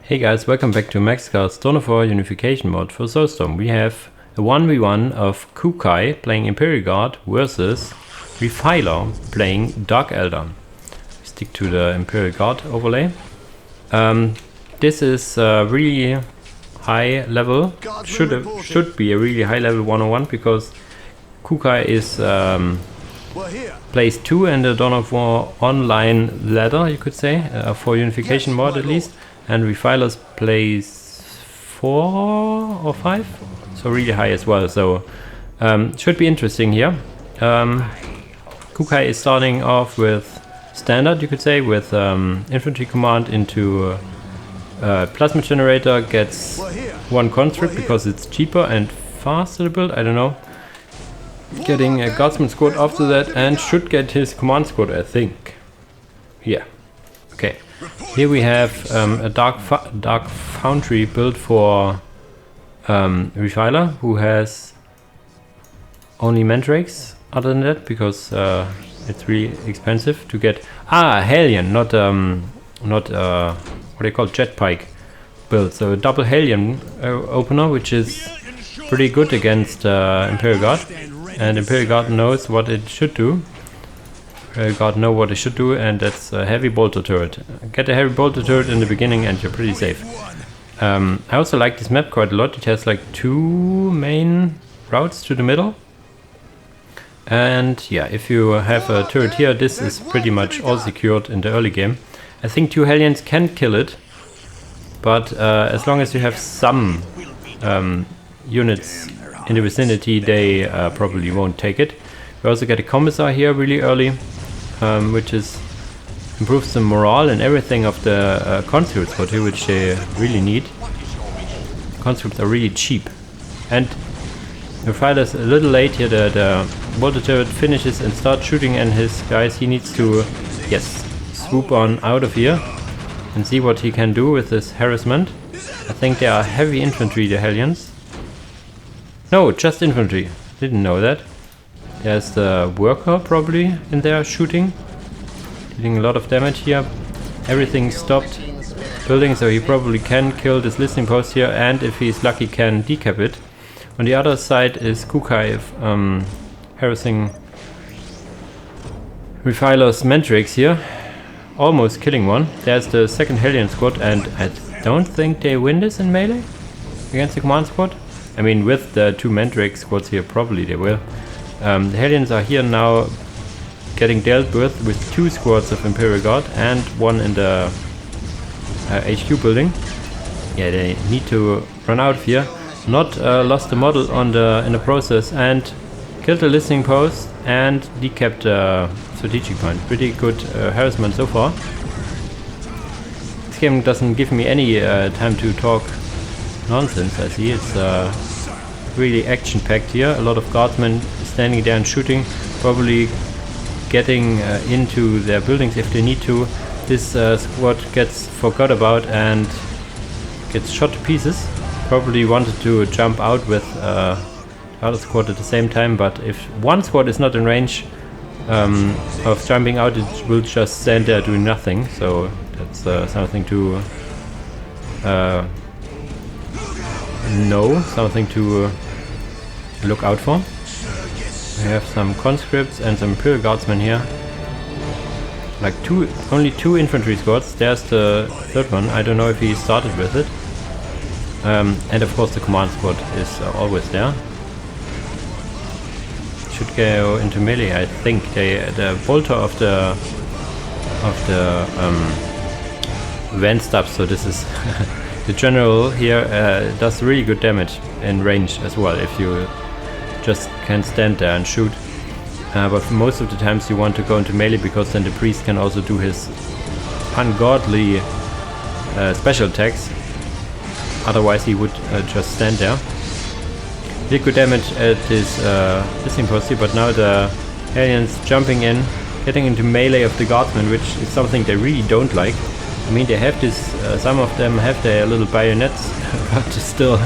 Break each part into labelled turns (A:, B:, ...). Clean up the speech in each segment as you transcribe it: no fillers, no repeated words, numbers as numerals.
A: Hey guys, welcome back to Maxcast Unification mod for Soulstorm. We have a 1v1 of Kykuy playing Imperial Guard versus Refiler playing Dark Eldar. Stick to the Imperial Guard overlay. This is really high level, should be a really high level 101 because Kykuy is place 2 in the Dawn of War online ladder, you could say, for Unification mod at least. And Refilers plays 4 or 5, so really high as well. So should be interesting here. Kykuy is starting off with standard, you could say, with infantry command into plasma generator, gets 1 conscript because it's cheaper and faster to build. I don't know. Getting a guardsman squad after that, and should get his command squad, I think. Yeah. Okay. Here we have a dark foundry built for Refiler, who has only mandrakes other than that, because it's really expensive to get. Hellion, not what they call jetpike build. So a double Hellion opener, which is pretty good against Imperial Guard, and Imperial Guard knows what it should do. God know what it should do, and that's a heavy bolter turret. Get a heavy bolter turret in the beginning and you're pretty safe. I also like this map quite a lot. It has like 2 main routes to the middle. And yeah, if you have a turret here, this is pretty much all secured in the early game. I think 2 Hellions can kill it, but as long as you have some units in the vicinity, they probably won't take it. We also get a commissar here really early, which improves the morale and everything of the conscripts for here, which they really need. Conscripts are really cheap, and the fighter's a little late here. The bolter turret finishes and starts shooting, and his guys, he needs to swoop on out of here and see what he can do with this harassment. I think they are heavy infantry, the Hellions. No, just infantry. Didn't know that. There's the worker probably in there shooting, dealing a lot of damage here. Everything stopped building, so he probably can kill this listening post here, and if he's lucky can decap it. On the other side is Kykuy harassing Refiler's mandrakes here, almost killing one. There's the second Hellion squad, and I don't think they win this in melee against the command squad. I mean, with the 2 mandrake squads here, probably they will. The Hellions are here now getting dealt with 2 squads of Imperial Guard and 1 in the HQ building. Yeah, they need to run out of here. Not lost the model in the process, and killed the listening post and decapped the strategic point. Pretty good harassment so far. This game doesn't give me any time to talk nonsense, I see. It's really action-packed here. A lot of guardsmen standing there and shooting, probably getting into their buildings if they need to. This squad gets forgot about and gets shot to pieces. Probably wanted to jump out with the other squad at the same time, but if one squad is not in range of jumping out, it will just stand there doing nothing. So that's something to know, something to look out for. We have some conscripts and some Imperial Guardsmen here. Like only 2 infantry squads. There's the third one. I don't know if he started with it. And of course the command squad is always there. Should go into melee, I think. The bolter of the van stuff. So this is the general here does really good damage in range as well. If you just can stand there and shoot, but for most of the times you want to go into melee, because then the priest can also do his ungodly special attacks. Otherwise he would just stand there. Did good damage at this listening post here, but now the Hellions jumping in, getting into melee of the guardsmen, which is something they really don't like. I mean, they have this, some of them have their little bayonets, but still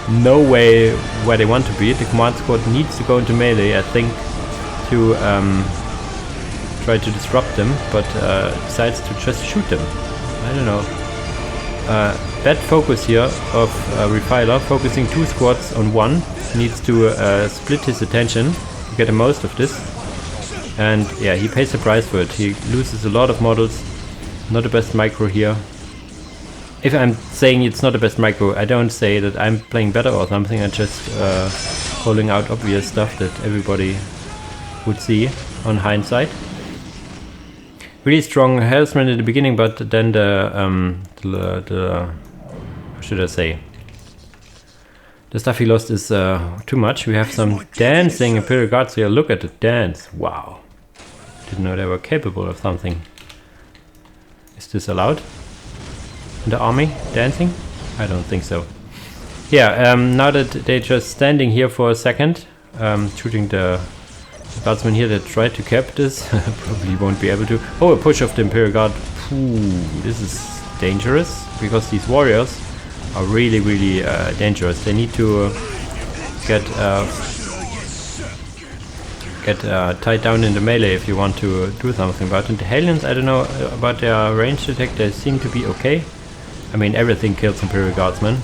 A: no way where they want to be. The command squad needs to go into melee, I think, to try to disrupt them, but decides to just shoot them. I don't know. bad focus here of refiler, focusing 2 squads on one. Needs to split his attention to get the most of this. And yeah, he pays the price for it. He loses a lot of models. Not the best micro here. If I'm saying it's not the best micro, I don't say that I'm playing better or something. I'm just calling out obvious stuff that everybody would see on hindsight. Really strong harassment in the beginning, but then the how should I say? The stuff he lost is too much. We have some dancing Imperial Guards here. Look at the dance. Wow. Didn't know they were capable of something. Is this allowed? In the army? Dancing? I don't think so. Yeah, now that they're just standing here for a second, shooting the guardsmen here that tried to cap this, probably won't be able to. Oh, a push of the Imperial Guard. Ooh, this is dangerous, because these warriors are really, really dangerous. They need to get tied down in the melee if you want to do something about it. The Hellions, I don't know about their ranged attack, they seem to be okay. I mean, everything kills Imperial Guardsmen.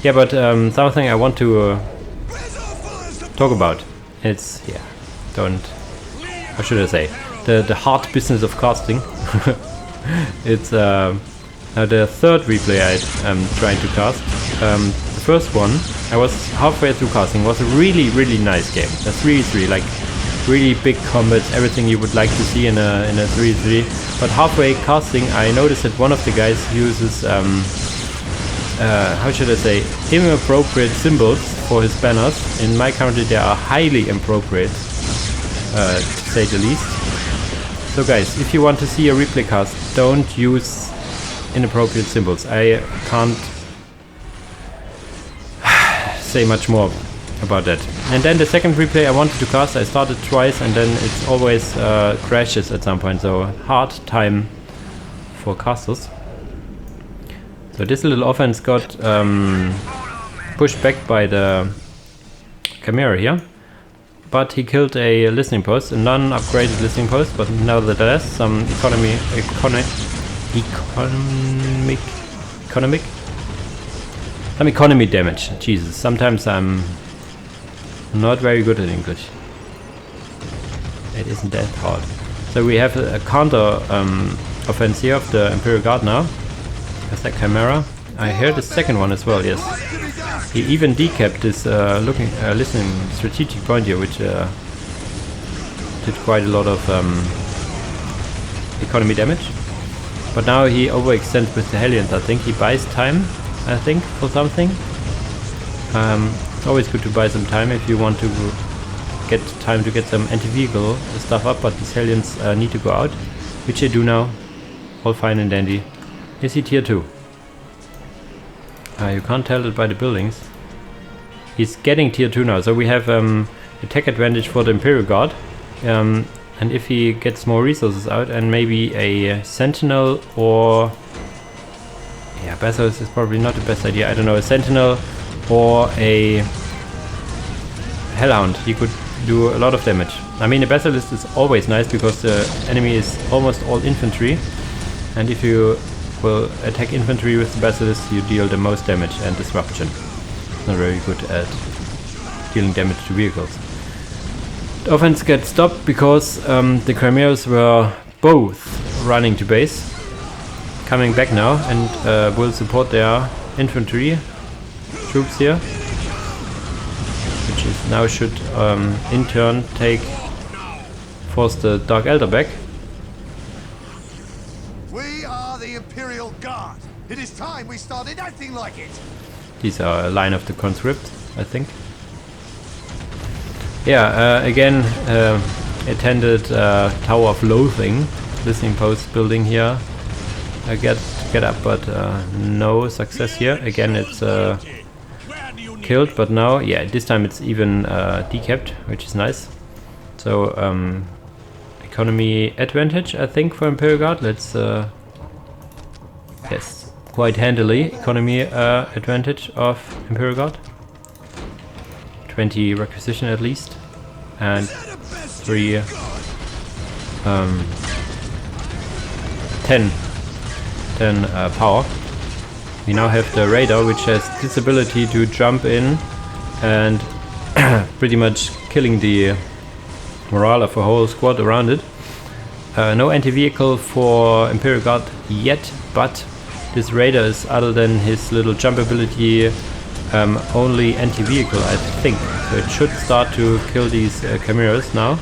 A: Yeah, but something I want to talk about. It's, yeah, how should I say? The hard business of casting. It's now the third replay I'm trying to cast. The first one, I was halfway through casting, was a really, really nice game. A 3-3, like really big combats, everything you would like to see in a 3-3. But halfway casting, I noticed that one of the guys uses, how should I say, inappropriate symbols for his banners. In my country, they are highly inappropriate, to say the least. So guys, if you want to see a replay cast, don't use inappropriate symbols. I can't say much more about that. And then the second replay I wanted to cast, I started twice and then it's always crashes at some point, so hard time for casters. So this little offense got pushed back by the Chimera here, but he killed a listening post, a non-upgraded listening post, but nevertheless some economic some economy damage. Jesus, sometimes I'm not very good at English. It isn't that hard. So we have a counter offense here of the Imperial Guard now. That's that Chimera. I heard the second one as well, yes. He even decapped this listening strategic point here, which did quite a lot of economy damage. But now he overextends with the Hellions, I think. He buys time, I think, for something. It's always good to buy some time if you want to get time to get some anti-vehicle stuff up, but these Hellions need to go out, which they do now. All fine and dandy. Is he tier 2? You can't tell it by the buildings. He's getting tier 2 now, so we have attack advantage for the Imperial Guard. And if he gets more resources out and maybe a Sentinel or... yeah, Basilisk is probably not the best idea. I don't know, a Sentinel or a Hellhound. He could do a lot of damage. I mean, a Basilisk is always nice because the enemy is almost all infantry. And if you will attack infantry with the Basilisk, you deal the most damage and disruption. Not very good at dealing damage to vehicles. The offense gets stopped because the Chimeras were both running to base, coming back now, and will support their infantry troops here, which is now should in turn force the Dark Eldar back.
B: We are the Imperial Guard. It is time we started acting like it.
A: These are a line of the conscript, I think. Yeah, again, attended Tower of Loathing, listening post building here. I get up, but no success here. Again, it's killed, but now, yeah, this time it's even decapped, which is nice. So, economy advantage, I think, for Imperial Guard. Let's, yes, quite handily, economy advantage of Imperial Guard. 20 requisition at least, and 10 power. We now have the Raider, which has this ability to jump in and pretty much killing the morale of a whole squad around it. No anti-vehicle for Imperial Guard yet, but this Raider is, other than his little jump ability, only anti-vehicle, I think. So it should start to kill these chimeras now.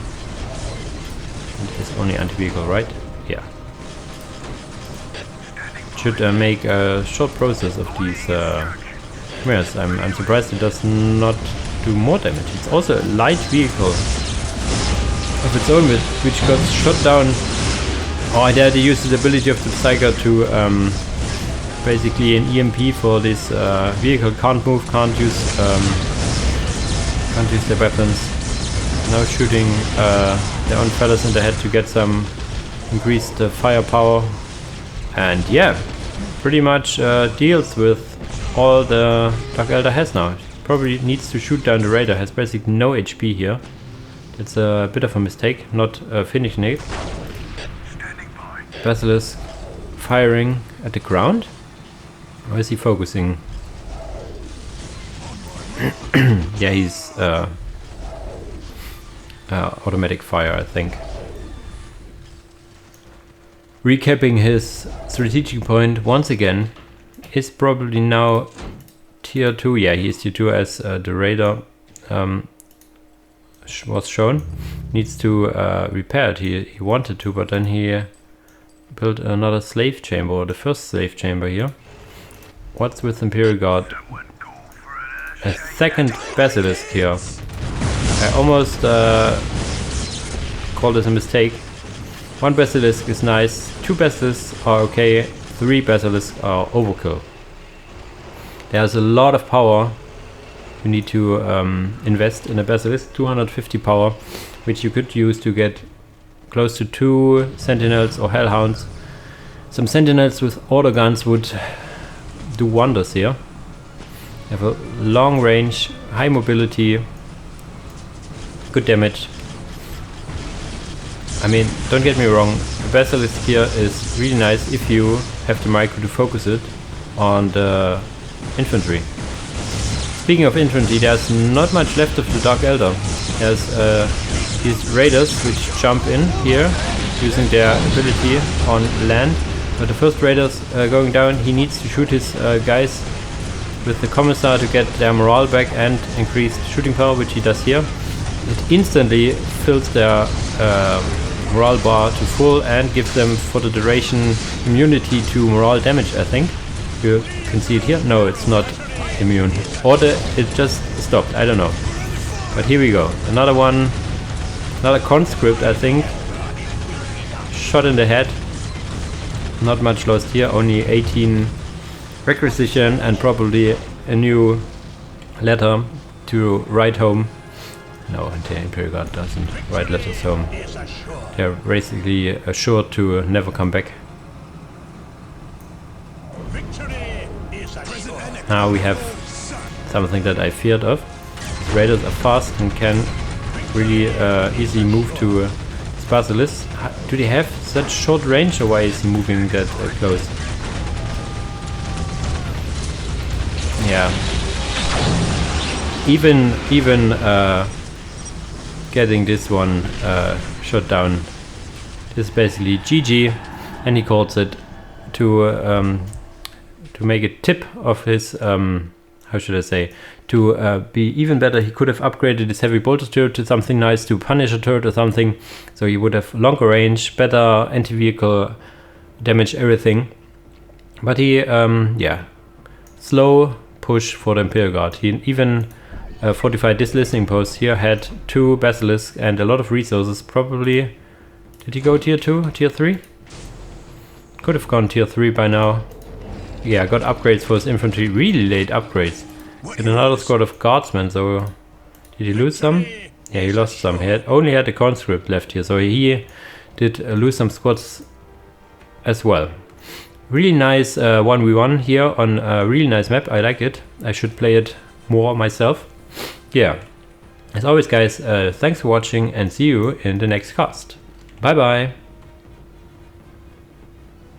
A: It's only anti-vehicle, right? Yeah. Should make a short process of these chimeras. I'm surprised it does not do more damage. It's also a light vehicle of its own, which got shot down. Oh, I dared to use the ability of the Psyker to basically an EMP for this vehicle. Can't move, can't use their weapons. Now shooting their own fellas in the head to get some increased firepower. And yeah, pretty much deals with all the Dark Eldar has now. Probably needs to shoot down the Raider. Has basically no HP here. It's a bit of a mistake, not finishing it. Basilisk firing at the ground? Or is he focusing? Yeah, he's automatic fire, I think. Recapping his strategic point once again, is probably now tier 2. Yeah, he is tier 2 as the Raider was shown. Needs to repair it. He wanted to, but then he built another slave chamber, or the first slave chamber here. What's with Imperial Guard? A second Basilisk here. I almost called this a mistake. One Basilisk is nice, 2 Basilisks are okay, 3 Basilisks are overkill. There's a lot of power you need to invest in a Basilisk, 250 power, which you could use to get close to 2 Sentinels or Hellhounds. Some Sentinels with auto guns would do wonders here. Have a long range, high mobility, good damage. I mean, don't get me wrong, the Basilisk here is really nice if you have the micro to focus it on the infantry. Speaking of infantry, there's not much left of the Dark Eldar. There's these Raiders which jump in here using their ability on land. But the first Raiders going down, he needs to shoot his guys with the Commissar to get their morale back and increased shooting power, which he does here. It instantly fills their morale bar to full and gives them for the duration immunity to morale damage, I think. You can see it here. No, it's not immune. Or it just stopped, I don't know. But here we go. Another one. Another conscript, I think. Shot in the head. Not much lost here. Only 18 requisition and probably a new letter to write home. No, the Imperial Guard doesn't write letters home. They're basically assured to never come back. Now we have something that I feared of. These Raiders are fast and can really easily move to Basilisk. Do they have such short range, or why is he moving that close? Yeah. Even getting this one shot down is basically GG, and he calls it to make a tip of his how should I say, to be even better. He could have upgraded his heavy bolter turret to something nice, to Punisher turret or something, so he would have longer range, better anti-vehicle damage, everything. But he yeah, slow push for the Imperial Guard. He even fortified this listening post here, had 2 Basilisks and a lot of resources. Probably, did he go tier 2, tier 3? Could have gone tier 3 by now. Yeah, got upgrades for his infantry, really late upgrades. And another squad of guardsmen, so did he lose some? Yeah, he lost some. He only had a conscript left here, so he did lose some squads as well. Really nice 1v1 here on a really nice map. I like it. I should play it more myself. Yeah, as always guys, thanks for watching and see you in the next cast. Bye bye.